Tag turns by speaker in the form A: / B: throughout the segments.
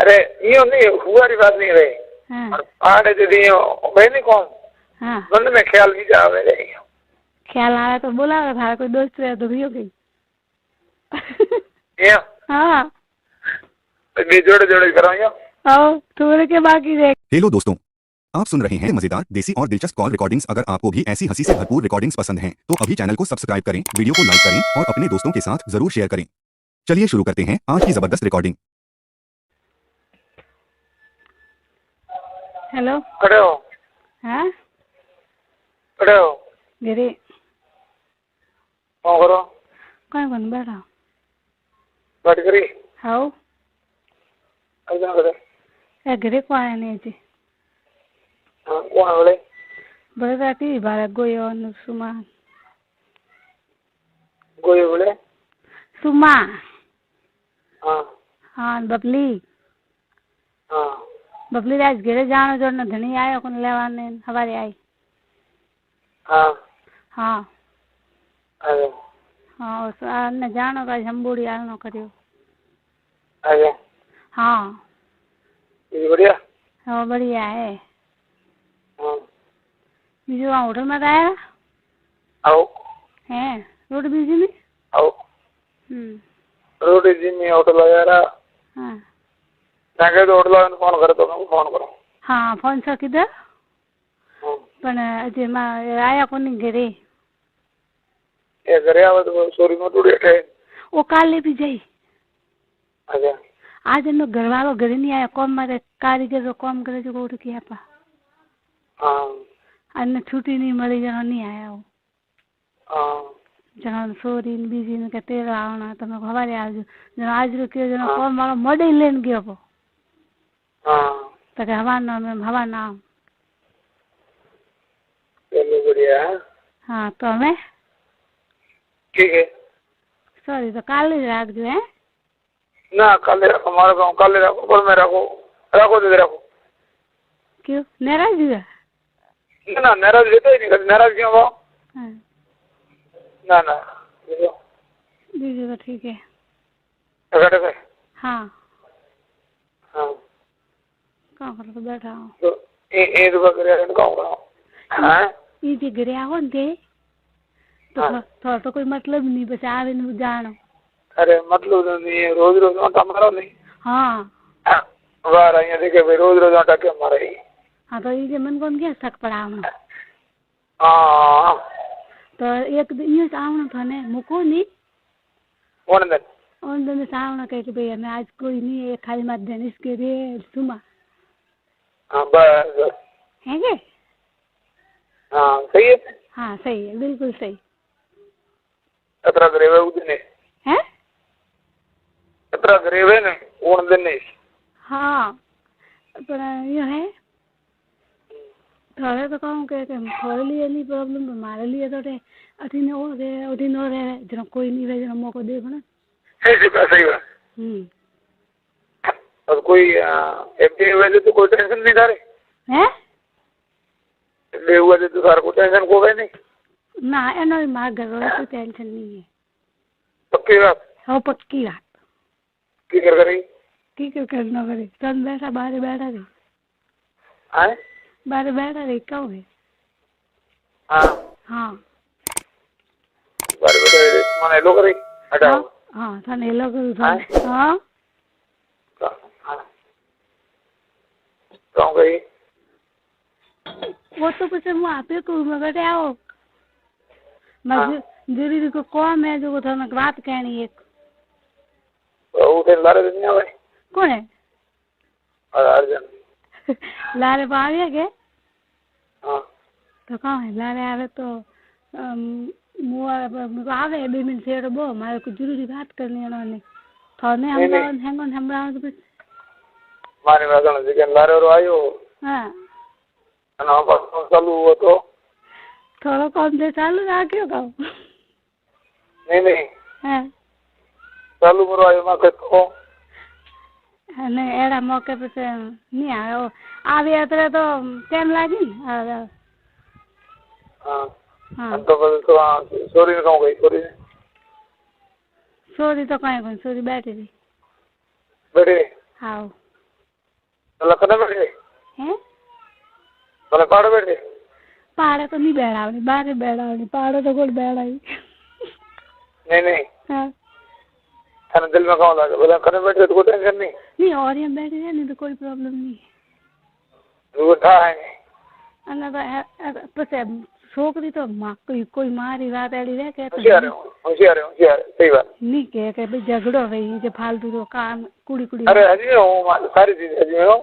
A: अरे यूं नहीं, हुआरी बात नहीं रही।
B: हाँ
A: पहाड़ दीदी भाई नहीं कौन
B: हाँ
A: मन में ख्याल नहीं जावे रे।
B: ख्याल आया तो बोला था कोई दोस्त रहे तो भी हो गई।
A: ये
B: हाँ
A: बे जोड़े जोड़े कराऊंगा।
B: आओ थोड़े के बाकी रह।
C: हेलो दोस्तों, आप सुन रहे हैं मजेदार, देसी और दिलचस्प कॉल रिकॉर्डिंग्स। अगर आपको भी ऐसी हंसी से भरपूर रिकॉर्डिंग्स पसंद हैं, तो अभी चैनल को सब्सक्राइब करें, वीडियो को लाइक करें और अपने दोस्तों के साथ जरूर शेयर करें। चलिए शुरू करते हैं आज की जबरदस्त रिकॉर्डिंग।
B: हेलो
A: खड़े हो,
B: हाँ
A: खड़े हो,
B: गिरी
A: कौन करो,
B: कौन बैठा
A: बात करी,
B: आओ
A: अर्जुन करे,
B: ए गिरी को आया नहीं जी
A: हाँ कौन है बोले,
B: बड़े राती बारह गोयो सुमा
A: गोये बोले,
B: सुमा
A: हाँ
B: हाँ बबली
A: हाँ
B: बबली राज घरे जानो जो न धनी आयो कोन लेवाने हवारे आई
A: हाँ
B: हाँ
A: अरे
B: हाँ उस ने जानो का जम्बूड़ी आलनो करियो
A: अरे
B: हाँ
A: ये बढ़िया,
B: हाँ बढ़िया है
A: हाँ
B: बीजू वहाँ होटल में आया
A: आओ
B: है रोड बीजू में
A: आओ रोटी जी में होटल वगैरह
B: हाँ
A: जाके तो होटल वाले फोन करे तो मैं फोन करूँ।
B: हाँ फोन सो किधर
A: हाँ
B: पण अजय मां आया कोनी घरे
A: ये घरे आवे तो सोरी में टूटे थे।
B: वो काले भी जाई
A: अच्छा
B: आज एनो घरवालो घरे नहीं आया कॉम मारे कारीगर कॉम करे जो कोट किया पा
A: हाँ
B: अन्न छुट्टी नहीं मળી जनो नहीं आया वो
A: हाँ
B: जनो सोरी ने बीजी ने कहते आवना तमे हवारे आवजो जनो आज रो के जनो कॉम वालो मोडे लेन गयो पो
A: हाँ
B: तो के हवाना में हवाना
A: चलो बढ़िया है।
B: हाँ तो हमें
A: ठीक है
B: सॉरी तो काले राखजो है
A: ना कल रखो, हमारा गाँव कल रखो, कल में रखो, रखो दे रखो
B: क्यों नाराज हुआ
A: ना नाराज रहते ही नहीं, कभी नाराज क्यों हो?
B: हाँ
A: ना ना देखो
B: बीजू तो ठीक है
A: टका टका
B: हाँ
A: हाँ
B: कहाँ करो तो बैठा हूँ
A: तो ये तो बकरिया रन गाँव का हाँ
B: ये जे घरे आओ ने ते तो
A: हाँ।
B: थोड़ा तो कोई मतलब नहीं बस आवे ने जानो
A: अरे मतलब तो नहीं है, रोज रोज आटा मारो नहीं।
B: हाँ
A: वाह यहाँ देखे भाई रोज रोज आटा क्या मारा ही।
B: हाँ तो ये मन कौन क्या शक पड़ा हमने
A: हाँ
B: तो एक दिन ये आवना था ने मुको नहीं
A: कौन दिन
B: उन दिन से आवना कह के भैया मैं आज कोई नहीं है खाली मत देने इसके रे सुमा
A: हाँ बस
B: है के
A: हाँ सही है।
B: हाँ सही है बिल्कुल सही
A: कतरा करेवे उस दिन
B: है
A: कतरा करेवे ने उन दिन नहीं।
B: हाँ पर ये है थोड़े तो कहूँ के थोड़े लिए नहीं प्रॉब्लम हमारे लिए तो अठीने और है अठीने और है जरा कोई नहीं रहे जरा मौका देखो ना
A: सही बात और कोई एमपी वजह तो कोई टेंशन नहीं था रे
B: है
A: ले हुआ तो सारा को टेंशन को गए नहीं
B: ना एनो मार घर वाला कोई टेंशन नहीं है
A: पक्की बात
B: हाँ पक्की बात
A: की कर करी
B: ठीक है करना करे सन बैठा बाहर बैठा रही
A: हाँ
B: बाहर बैठा रही क्यों है
A: हाँ
B: हाँ
A: बारे बेटे माने लो करी हटाओ
B: हाँ थाने लोग हाँ
A: हाँ कौन गई
B: वो तो कुछ मुँह आपे को मगर आओ मैं जरूरी को कौन है जो थाने बात कहनी एक
A: उठे लारे दुनिया भाई
B: कौन है
A: अर्जुन
B: लारे पावे के
A: हाँ
B: तो कौन है लारे आवे तो मुँह आवे 2 मिनट से बो मारे को जरूरी बात करनी है उन्होंने थाने हम हमरा तो कुछ
A: मारे वाला जिकन लारे और आयो
B: हाँ
A: ना बस चालू हुआ तो
B: थोड़ा कम से चालू रखियो का
A: नहीं
B: हाँ
A: चालू करो आयो मैं कहता हूँ
B: नहीं एड़ा मौके पे से नहीं आयो आवे अतरे तो टाइम लागी हाँ
A: हाँ तो बस तो सॉरी कहूँ गई
B: सोरी तो कहीं कौन सोरी बैठी थी
A: बैठे
B: हाँ
A: ભલે કને બેઠે
B: હે
A: ભલે પાડો બેઠે
B: પાડે તો નહીં બેડાવની બારે બેડાવની પાડે તો કોઈ બેડાવી
A: नहीं
B: हाँ
A: थाने दिल में कौन लगे बोला कने बैठे तो कोई टेंशन नहीं
B: नहीं और यहाँ बैठे हैं नहीं तो कोई प्रॉब्लम नहीं है
A: वो था है
B: અને પછી છોકરી તો કોઈ મારી વાત એડી રહે કે
A: होशियार सही बात
B: नहीं के भाई झगड़ो भाई जो फालतू तो काम कुड़ी कुड़ी
A: अरे हजी हूँ सारी चीज हजी में हूँ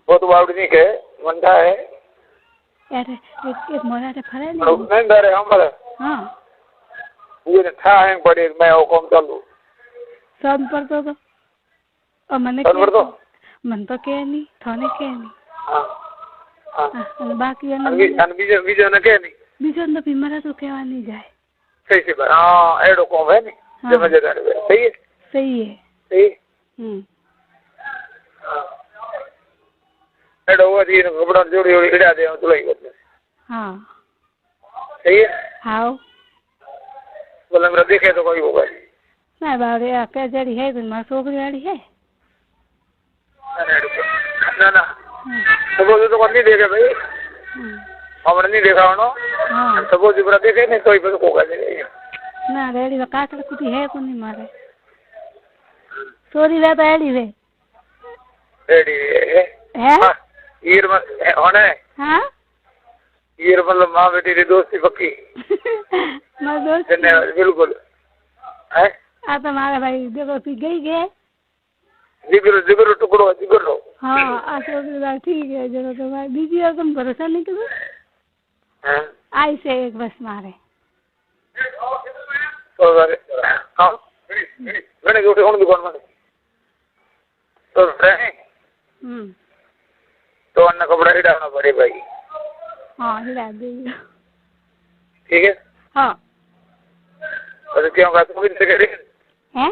A: बहुत बावड़ी नहीं के मंडा है
B: अरे एक मराठे फरे
A: नहीं डरे हमारे
B: हाँ
A: ये था है बड़े मैं वो कौन चालू
B: सब पर तो और मने
A: सब पर तो
B: मन तो के नहीं थाने के नहीं
A: हाँ
B: हाँ बाकी
A: बीजो ने के नहीं
B: बीजो तो बीमारा तो केवा नहीं जाए
A: सही से बात हाँ एडो कौन है नहीं
B: हाँ।
A: जो मजेदार है सही है
B: सही है
A: सही
B: हाँ
A: एडो वो दी कपड़ा जोड़ी जोड़ी हिड़ा दे तो लगी करते
B: हाँ
A: सही है
B: हाँ
A: बोले मेरा देखे तो कोई होगा
B: ना बारे क्या जड़ी है तो माँ छोकरी वाली है
A: ना ना सपोज तो नहीं देखे भाई हमने नहीं देखा उन्होंने
B: हाँ
A: सपोज पूरा देखे नहीं तो ही पे को कर देगा
B: ना रेडी में काटड़ कुटी है को नहीं मारे सॉरी वे तो एडी वे
A: रेडी
B: है
A: ईर में होने
B: हाँ
A: ईर मतलब माँ बेटी की दोस्ती पक्की
B: मैं दोस्त
A: बिल्कुल है
B: आ तो मारा भाई देखो पी गई गे
A: जिगर जिगर टुकड़ो जिगर लो
B: हाँ आ तो ठीक है जरा तो भाई बीजी और तुम भरोसा नहीं करो
A: हाँ
B: आई से एक बस मारे
A: तो हाँ मैंने उठे होने दुकान में तो रहे तो अन्ना कपड़ा ही डालना पड़े भाई
B: हाँ हिला देगी
A: ठीक है
B: हाँ
A: तो क्यों का तो भी करे
B: हैं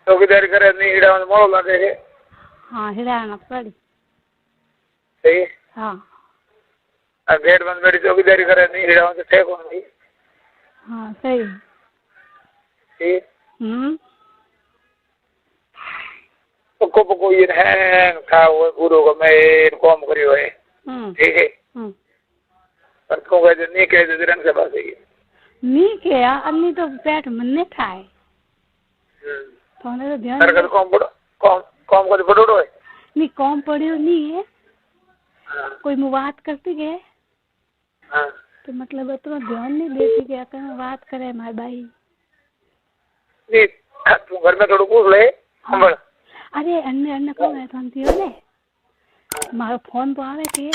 A: चौकीदारी करे नहीं हिड़ा में मोड़ लगे
B: हाँ हिलाना पड़ी
A: सही है
B: हाँ
A: अब गेट बंद मेरी चौकीदारी करे नहीं हिड़ा में तो थे कौन भाई
B: हाँ सही
A: ठीक पक्को पक्को ये है था वो गुरु को मैं कॉम करी हुए ठीक है पर को कहते नहीं कहते रंग से बात है
B: नहीं क्या अन्नी तो पेट मन ने खाए तो ध्यान
A: सरकार कॉम कर पड़ो है
B: नहीं कॉम पड़ियो नहीं है कोई मैं बात करती के तो मतलब इतना ध्यान नहीं देती कि अगर बात करे हमारे भाई
A: नहीं तू घर में थोड़ा पूछ ले हम
B: अरे अन्य अन्य कौन है तुम थियो ने मारो फोन तो आवे के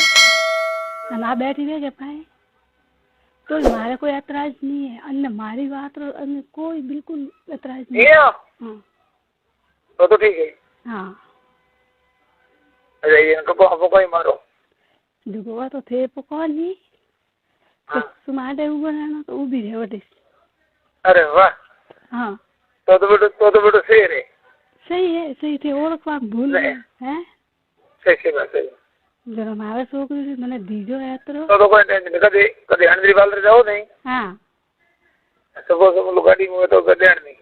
B: ना बैठी रहे के पाए तो मारे कोई ऐतराज नहीं है अन्य मारी बात रो अन्य कोई बिल्कुल ऐतराज नहीं है हाँ
A: तो ठीक है
B: हाँ
A: अरे ये इनको कोई मारो
B: जुगवा तो थे पको नहीं तो सुमाटे ऊपर रहना तो उभी रहे वटे
A: अरे वाह
B: हाँ
A: तो बेटो सही है
B: सही थे ओळखवा भूल हैं
A: सही बात है
B: जरा मारे छोकरी मैंने दीजो है
A: तो कोई टेंशन नहीं कदे हंड्री बाल जाओ नहीं
B: हाँ
A: सपोज गाड़ी में तो कदे नहीं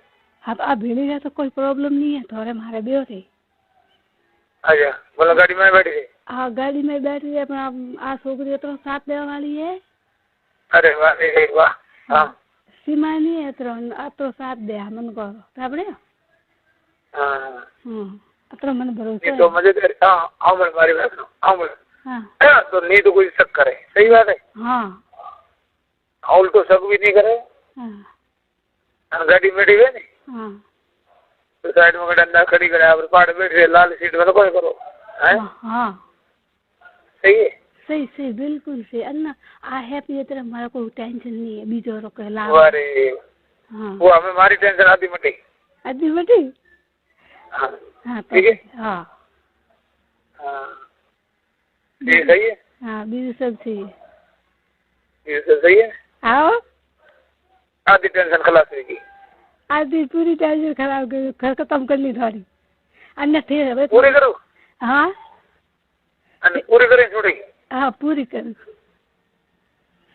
B: अब आ भीड़ी है तो कोई प्रॉब्लम नहीं है थोड़े मारे बेओ थे
A: अच्छा बोला गाड़ी में बैठ गए
B: हाँ गाड़ी में बैठ गए अपना आ छोकरी तो साथ देने वाली है
A: अरे वाह हाँ
B: सीमा नहीं है तो साथ दे मन को आपने अत्र मन भरोसा
A: तो मजेदार हाँ मारी बात
B: हाँ
A: तो नहीं तो कोई शक करे सही बात है हाँ उल्टो शक भी नहीं करे गाड़ी में बैठी हुए नहीं
B: हाँ
A: तो साइड में डंडा खड़ी करे आप पहाड़ बैठे लाल सीट में तो कोई करो
B: हाँ
A: सही है
B: सही बिल्कुल सही अन्ना आ हैप्पी तरह हमारा कोई टेंशन नहीं है बीजो रो के लाभ
A: अरे
B: हाँ
A: वो हमें हमारी टेंशन आधी मटी
B: हाँ
A: ठीक है
B: हाँ
A: ये सही है
B: हाँ बीजू सब सही है
A: ये सब सही है
B: आओ
A: आधी टेंशन खलास होगी
B: आधी पूरी टेंशन खराब कर खत्म करनी थोड़ी अन्य थे
A: पूरी करो
B: हाँ
A: पूरी करें छोड़ी
B: हाँ पूरी करूँ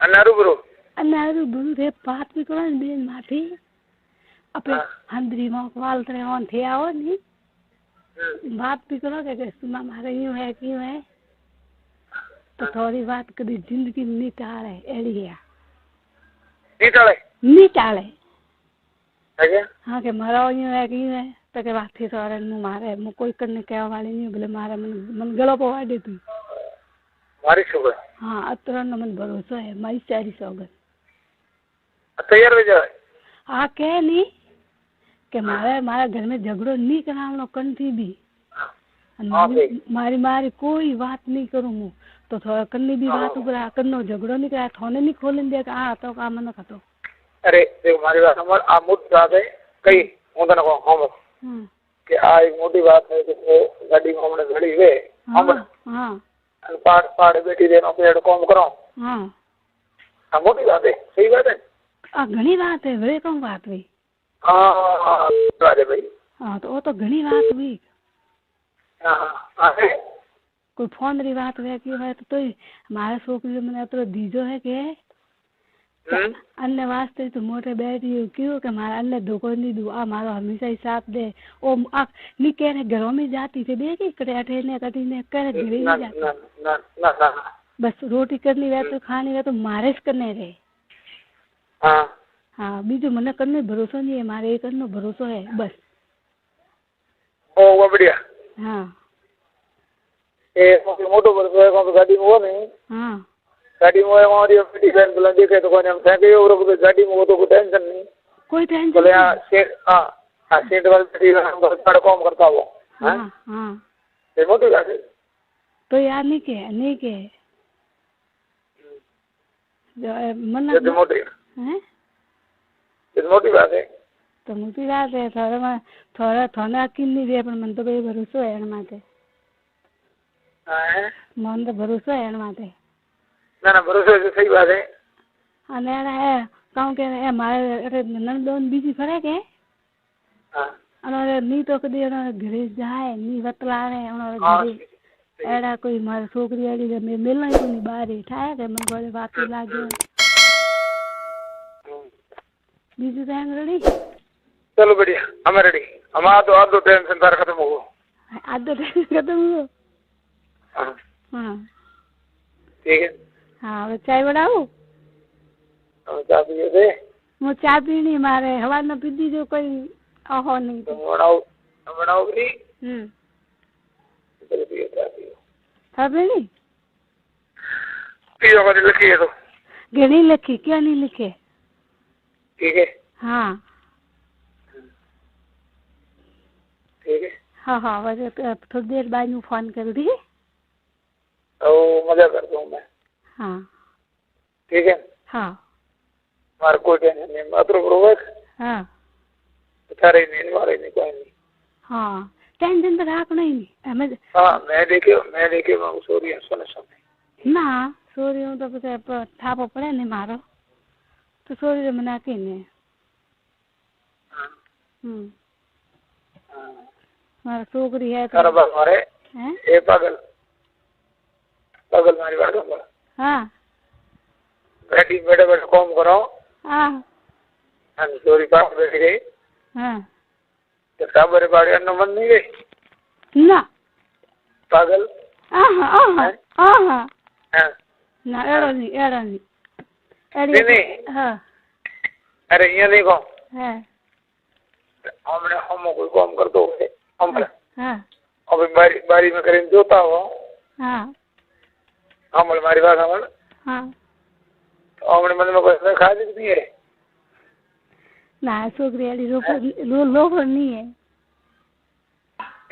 A: अनारू
B: बुरु थे बात भी करो बेन माथी अपने हंद्री में वाल तरह ऑन थे आओ नहीं बात भी करो कि सुमा मारे यूं है क्यों है तो थोड़ी बात कभी जिंदगी नहीं टाले एड़ी है नहीं टाले हाँ के मारा यूं है क्यों है तो के बात थी सारे नु मारे मु कोई करने कहवा वाली नहीं बोले मारे मन गलो पवा दे तू
A: मारी सुगर
B: हाँ अतर न मन भरोसा है मारी सारी सौगन
A: तैयार हो जाए
B: आ के नहीं के मारा घर में झगड़ो नहीं करावनो कंठी भी मारी मारी कोई बात नहीं करूँ हूँ तो थोड़ा कन्नी भी बात ऊपर करनो झगड़ो नहीं करा थोने नहीं खोलन दे आ तो का मन खतो
A: अरे देखो मारी बात समझ आ मोटी बात है कई हूं तने को हम कि आ एक मोटी बात है कि वो गाड़ी में हमने घड़ी वे हम
B: हां
A: पाड़ पाड़ बैठी देनो पेड़ काम करो
B: हां
A: आ मोटी बात है सही बात है
B: आ घणी बात है वे कौन बात हुई
A: हां अरे भाई
B: हां तो वो तो घणी बात हुई
A: हां
B: कोई फोन री बात वे की है तो हमारा छोकरी मैंने तो दीजो है के अन्य वास्ते तो मोटे बैठी क्यों के मारा अन्य धोखो नहीं दू आ मारो हमेशा ही साथ दे ओ नी कह रहे घरों में जाती थे देखी करे अठेने कटीने करे घरे नहीं जाती
A: ना ना ना
B: बस रोटी करनी वे तो खानी वे तो मारे करने रे
A: हां
B: हां बीजो मने करने भरोसा नहीं है मारे करनो भरोसा है बस
A: ओ वो बढ़िया
B: हां
A: ए मोटो भरोसा है को गाड़ी में हो नहीं हां गाड़ी में हमारी बेटी बहन बुलंद देखे तो कोई हम फेंके और को गाड़ी में वो तो कोई टेंशन नहीं
B: कोई टेंशन
A: बोले हां सीट हां सीट वाली बेटी हम घर काम करता वो
B: हां हां
A: ये मोटी बात है
B: तो यार नहीं के मन
A: ये मोटी
B: हैं
A: ये मोटी बात है
B: तो मोटी बात है थोड़ा थोड़ा किन्नी रे पण मन तो भाई भरोसा है एन माटे
A: हां
B: मन तो भरोसा है एन माटे
A: ना ना भरोसा है सही बात है
B: अने है कहूं के ए मारे अरे नंदोन बीजी फरे के
A: हां
B: अने नी तो कदी घरे जाए नी वतलावे अने घरे एड़ा कोई मार छोकरी आड़ी में मिलना ही नहीं बाहर ठाए के मन बोले बात लागे बीजी टाइम रेडी
A: चलो बढ़िया हम रेडी हम आधो टेंशन तार खत्म हो
B: आधो टेंशन खत्म हो हां
A: ठीक है
B: हाँ चाय बनाऊ
A: चाय पीए दे
B: मु चाय पीनी मारे हवा न पीदी जो कोई आहो नहीं
A: तो बनाओ भी चलो पिए चाय पियो
B: सब नहीं
A: पियो कर लिखी है तो
B: घनी लिखी क्या नहीं लिखे
A: ठीक है
B: हाँ
A: ठीक है
B: हाँ हाँ वैसे थोड़ी देर बाद में फोन कर दी
A: तो मजा करता हूँ मैं
B: हाँ
A: ठीक है
B: हाँ
A: मार कोई टेंशन नहीं मात्र बरोबर
B: हाँ
A: सारे नहीं मारे नहीं कोई नहीं
B: हाँ टेंशन तो रखना ही नहीं हमें
A: हाँ मैं देखे मैं सोरी सुने सुने
B: ना सोरी हूँ तो फिर थापो पड़े नहीं मारो तो सोरी तो मना के नहीं मारा छोकरी है तो
A: मारे ए पागल मारी बात हम
B: हाँ
A: बैठी बैठे काम करो
B: हाँ
A: हम चोरी पास बैठ गई
B: हाँ
A: तो साबरे बाड़ी अन्न मन नहीं गई
B: ना
A: पागल
B: हाँ ना एड़ो नहीं
A: नहीं
B: हाँ
A: अरे ये देखो
B: हाँ
A: हमने हम कोई काम कर दो हमने
B: हाँ
A: अभी बारी में करें जोता हो
B: हाँ
A: हमने मारी बात हमने
B: हाँ
A: हमने मन में कोई खा दी नहीं है
B: ना छोकरी वाली लोफर नहीं है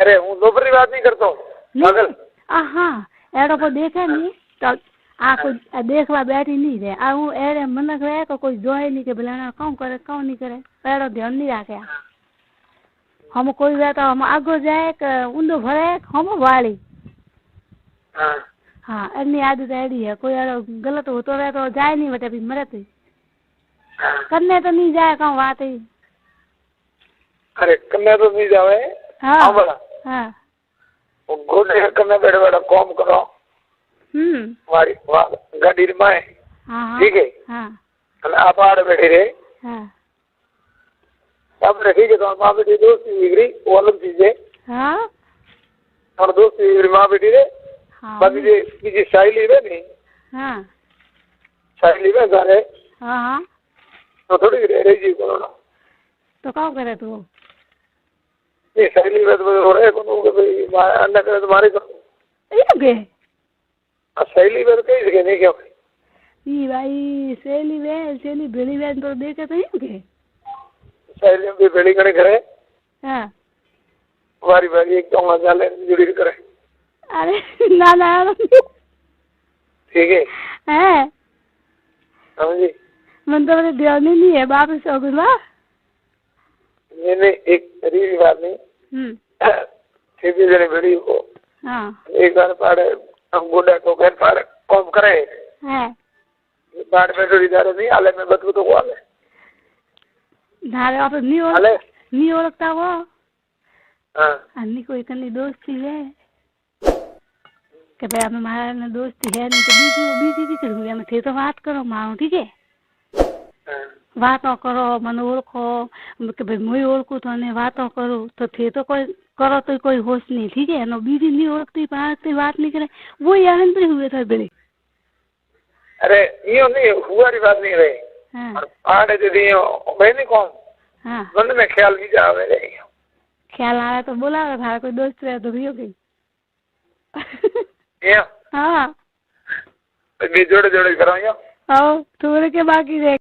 A: अरे हूँ लोफर की बात नहीं करता हूँ पागल
B: हाँ एड़ो को देखे नहीं तो आ कोई देखवा बैठी नहीं रहे आ हूँ एड़े मनक रहे तो कोई जोए नहीं के भला कौन करे कौन नहीं करे एड़ो ध्यान नहीं रखे हम कोई वे तो हम आगो जाए ऊंधो भरे हम वाली हाँ एनी आदत एड़ी है कोई गलत होतो रहे तो जाए नहीं बटे भी मरे तो करने तो नहीं जाए कहूँ बात ही
A: अरे करने तो नहीं जावे
B: हाँ हाँ
A: घोड़े करने बैठे बैठा काम करो वारी गाड़ी में ठीक है हाँ आप आड़े बैठे रहे
B: हाँ
A: अब ठीक है तो आप बेटी दोस्ती बिगड़ी वो अलग चीज है
B: हाँ
A: और दोस्त माँ बेटी रे
B: हाँ
A: बाकी बीजी साहेली है नहीं
B: हाँ
A: साहेली में घर है
B: हाँ हाँ
A: तो थोड़ी रह रही जी कोरोना
B: तो क्या करे तू
A: नहीं साहेली में तो रहे को के भाई अन्ना करे तुम्हारे को
B: ये के
A: साहेली में तो कहीं सके नहीं क्या
B: ई भाई सहेली भेड़ी बहन तो देखे तो ये के
A: साहेली में भी बेड़ी करे करे
B: हाँ
A: बारी बारी एक तो जाले जुड़ी करे
B: अरे ना
A: ठीक है
B: है
A: समझी
B: मन तो मेरे ध्यान ही नहीं है बाप से हो गया
A: मैंने एक रील बात नहीं सीधी जने बेड़ी को
B: हाँ
A: एक बार पाड़े हम गुड्डा को घर पाड़े कॉम करे
B: है
A: बाढ़ में जोड़ी दारे नहीं आले में बदबू तो आले
B: धारे आप
A: आले
B: नहीं ओळखता वो
A: हाँ
B: अन्नी कोई कनी दोस्ती है कि भाई हमारा ना दोस्ती है नहीं तो बीजी की करूँगी मैं थे तो बात करो मारो ठीक है वातो करो मन ओळखो कि भाई मुई ओळखू तो ने वातो करो तो थे तो कोई करो तो कोई होश नहीं ठीक है नो बीजी नहीं ओळखती पाती बात नहीं करे वो यार तो हुए था बेड़े
A: अरे यो नहीं हुआ बात नहीं रही
B: हाँ
A: आड़े दीदी मैं नहीं कौन
B: हाँ
A: मन में ख्याल भी जावे रे
B: ख्याल आ रहा तो बोला था कोई दोस्त रहे तो भी हो गई
A: ये
B: हाँ
A: जोड़े जोड़े करो यो
B: आओ थोड़े के बाकी रह